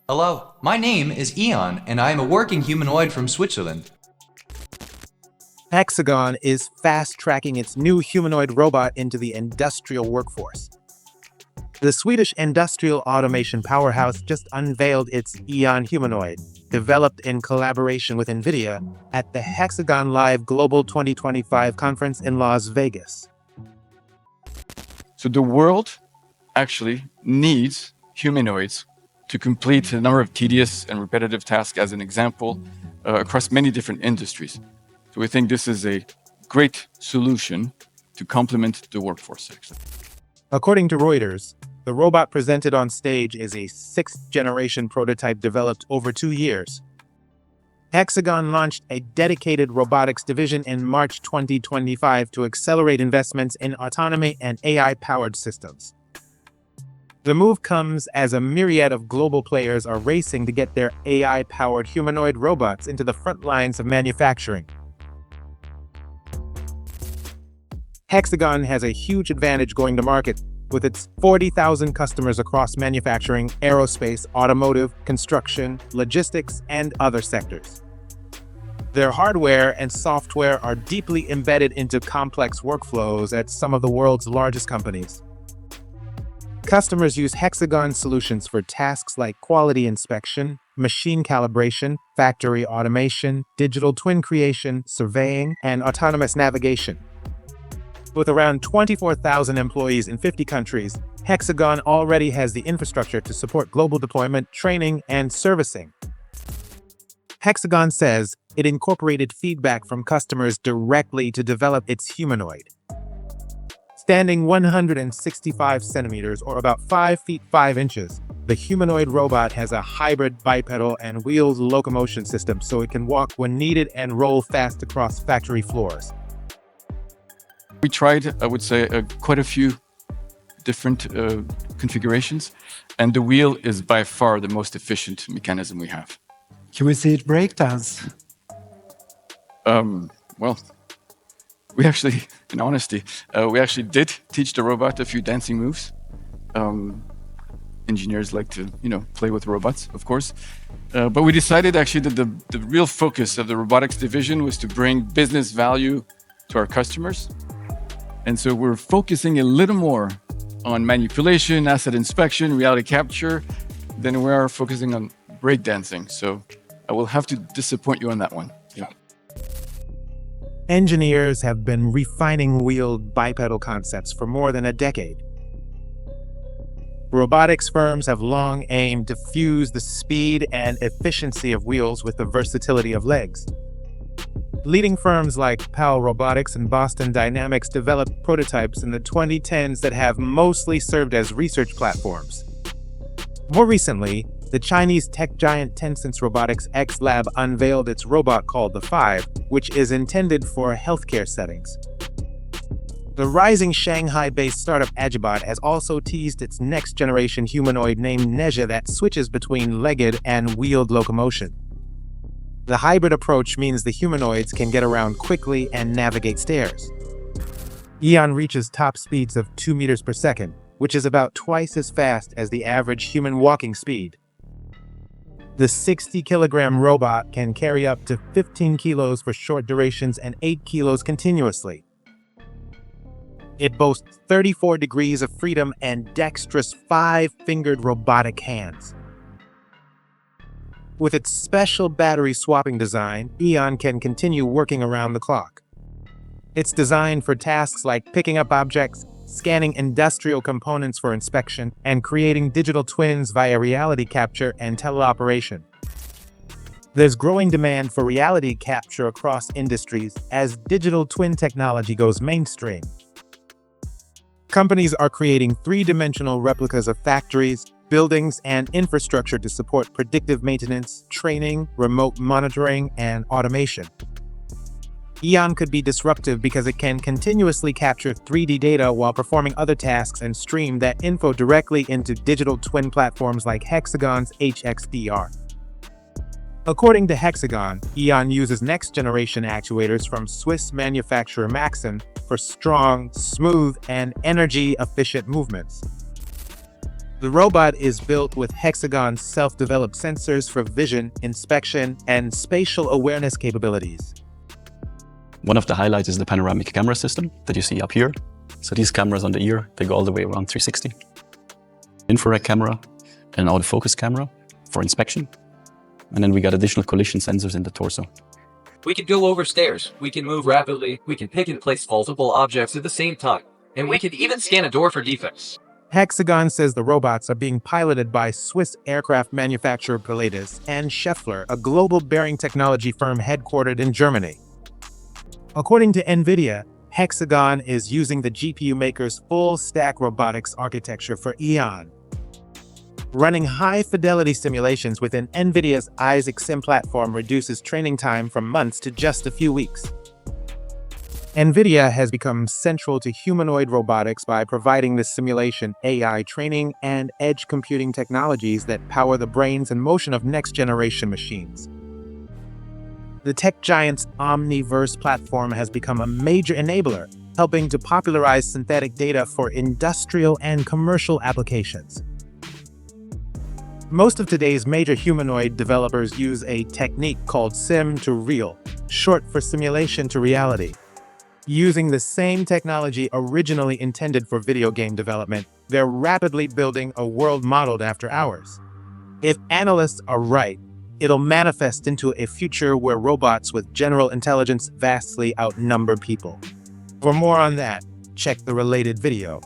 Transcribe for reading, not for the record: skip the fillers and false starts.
Hello, my name is AEON, and I am a working humanoid from Switzerland. Hexagon is fast-tracking its new humanoid robot into the industrial workforce. The Swedish industrial automation powerhouse just unveiled its AEON Humanoid, developed in collaboration with Nvidia, at the Hexagon Live Global 2025 conference in Las Vegas. So the world actually needs humanoids to complete a number of tedious and repetitive tasks, as an example, across many different industries. So we think this is a great solution to complement the workforce sector. According to Reuters, the robot presented on stage is a sixth-generation prototype developed over 2 years. Hexagon launched a dedicated robotics division in March 2025 to accelerate investments in autonomy and AI-powered systems. The move comes as a myriad of global players are racing to get their AI-powered humanoid robots into the front lines of manufacturing. Hexagon has a huge advantage going to market with its 40,000 customers across manufacturing, aerospace, automotive, construction, logistics, and other sectors. Their hardware and software are deeply embedded into complex workflows at some of the world's largest companies. Customers use Hexagon solutions for tasks like quality inspection, machine calibration, factory automation, digital twin creation, surveying, and autonomous navigation. With around 24,000 employees in 50 countries, Hexagon already has the infrastructure to support global deployment, training, and servicing. Hexagon says it incorporated feedback from customers directly to develop its humanoid. Standing 165 centimeters or about 5 feet 5 inches, the humanoid robot has a hybrid bipedal and wheeled locomotion system so it can walk when needed and roll fast across factory floors. We tried, I would say, quite a few different configurations, and the wheel is by far the most efficient mechanism we have. Can we see it breakdance? Well, we actually, in honesty, we actually did teach the robot a few dancing moves. Engineers like to, play with robots, of course. But we decided actually that the real focus of the robotics division was to bring business value to our customers. And so we're focusing a little more on manipulation, asset inspection, reality capture, than we are focusing on breakdancing. So I will have to disappoint you on that one. Yeah. Engineers have been refining wheeled bipedal concepts for more than a decade. Robotics firms have long aimed to fuse the speed and efficiency of wheels with the versatility of legs. Leading firms like PAL Robotics and Boston Dynamics developed prototypes in the 2010s that have mostly served as research platforms. More recently, the Chinese tech giant Tencent's Robotics X Lab unveiled its robot called the 5, which is intended for healthcare settings. The rising Shanghai-based startup Agibot has also teased its next-generation humanoid named Neja that switches between legged and wheeled locomotion. The hybrid approach means the humanoids can get around quickly and navigate stairs. AEON reaches top speeds of 2 meters per second, which is about twice as fast as the average human walking speed. The 60-kilogram robot can carry up to 15 kilos for short durations and 8 kilos continuously. It boasts 34 degrees of freedom and dexterous 5-fingered robotic hands. With its special battery swapping design, AEON can continue working around the clock. It's designed for tasks like picking up objects, scanning industrial components for inspection, and creating digital twins via reality capture and teleoperation. There's growing demand for reality capture across industries as digital twin technology goes mainstream. Companies are creating three-dimensional replicas of factories, buildings, and infrastructure to support predictive maintenance, training, remote monitoring, and automation. AEON could be disruptive because it can continuously capture 3D data while performing other tasks and stream that info directly into digital twin platforms like Hexagon's HXDR. According to Hexagon, AEON uses next-generation actuators from Swiss manufacturer Maxon for strong, smooth, and energy-efficient movements. The robot is built with Hexagon's self-developed sensors for vision, inspection, and spatial awareness capabilities. One of the highlights is the panoramic camera system that you see up here. So these cameras on the ear, they go all the way around 360. Infrared camera and an autofocus camera for inspection. And then we got additional collision sensors in the torso. We can go over stairs, we can move rapidly, we can pick and place multiple objects at the same time, and we can even scan a door for defects. Hexagon says the robots are being piloted by Swiss aircraft manufacturer Pilatus and Schaeffler, a global bearing technology firm headquartered in Germany. According to Nvidia, Hexagon is using the GPU maker's full-stack robotics architecture for AEON, running high-fidelity simulations within Nvidia's Isaac Sim platform reduces training time from months to just a few weeks. Nvidia has become central to humanoid robotics by providing the simulation, AI training, and edge computing technologies that power the brains and motion of next-generation machines. The tech giant's Omniverse platform has become a major enabler, helping to popularize synthetic data for industrial and commercial applications. Most of today's major humanoid developers use a technique called sim to real, short for simulation to reality. Using the same technology originally intended for video game development, they're rapidly building a world modeled after ours. If analysts are right, it'll manifest into a future where robots with general intelligence vastly outnumber people. For more on that, check the related video.